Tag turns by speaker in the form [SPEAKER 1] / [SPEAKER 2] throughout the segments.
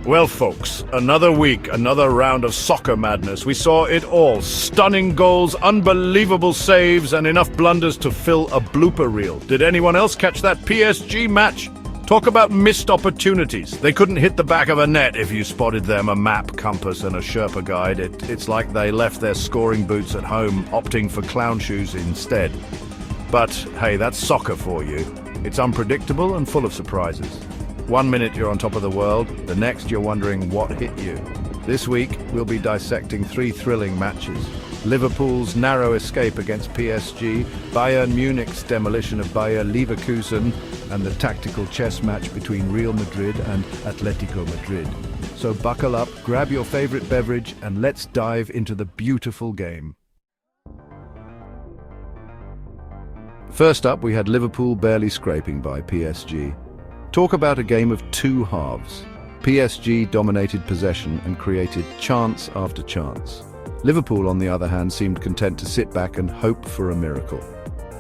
[SPEAKER 1] Well, folks, another week, another round of soccer madness. We saw it all. Stunning goals, unbelievable saves, and enough blunders to fill a blooper reel. Did anyone else catch that PSG match? Talk about missed opportunities. They couldn't hit the back of a net if you spotted them. A map, compass, and a Sherpa guide. It's like they left their scoring boots at home, opting for clown shoes instead. But, hey, that's soccer for you. It's unpredictable and full of surprises. 1 minute you're on top of the world, the next you're wondering what hit you. This week, we'll be dissecting 3 thrilling matches. Liverpool's narrow escape against PSG, Bayern Munich's demolition of Bayer Leverkusen, and the tactical chess match between Real Madrid and Atletico Madrid. So buckle up, grab your favorite beverage, and let's dive into the beautiful game. First up, we had Liverpool barely scraping by PSG. Talk about a game of 2 halves. PSG dominated possession and created chance after chance. Liverpool, on the other hand, seemed content to sit back and hope for a miracle.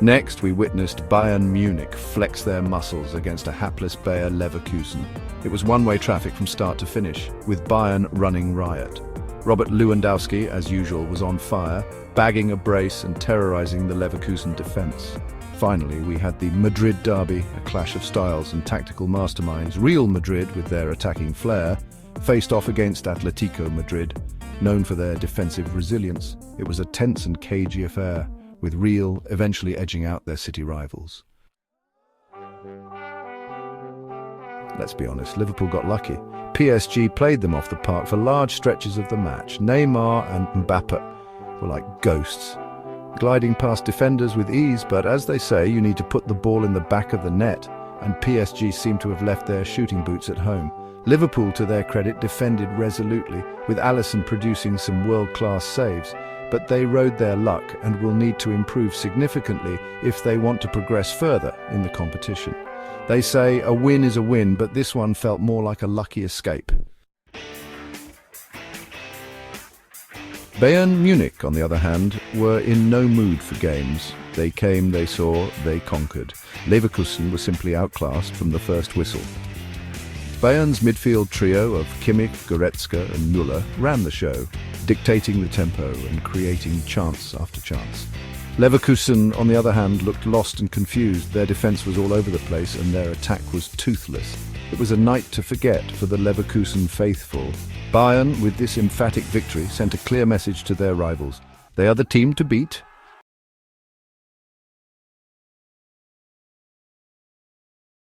[SPEAKER 1] Next, we witnessed Bayern Munich flex their muscles against a hapless Bayer Leverkusen. It was one-way traffic from start to finish, with Bayern running riot. Robert Lewandowski, as usual, was on fire, bagging a brace and terrorizing the Leverkusen defense. Finally, we had the Madrid derby, a clash of styles and tactical masterminds. Real Madrid, with their attacking flair, faced off against Atletico Madrid, known for their defensive resilience. It was a tense and cagey affair, with Real eventually edging out their city rivals. Let's be honest, Liverpool got lucky. PSG played them off the park for large stretches of the match. Neymar and Mbappe were like ghosts, gliding past defenders with ease, but as they say, you need to put the ball in the back of the net, and PSG seem to have left their shooting boots at home. Liverpool, to their credit, defended resolutely, with Alisson producing some world-class saves, but they rode their luck and will need to improve significantly if they want to progress further in the competition. They say a win is a win, but this one felt more like a lucky escape. Bayern Munich, on the other hand, were in no mood for games. They came, they saw, they conquered. Leverkusen was simply outclassed from the first whistle. Bayern's midfield trio of Kimmich, Goretzka and Müller ran the show, dictating the tempo and creating chance after chance. Leverkusen, on the other hand, looked lost and confused. Their defense was all over the place and their attack was toothless. It was a night to forget for the Leverkusen faithful. Bayern, with this emphatic victory, sent a clear message to their rivals. They are the team to beat,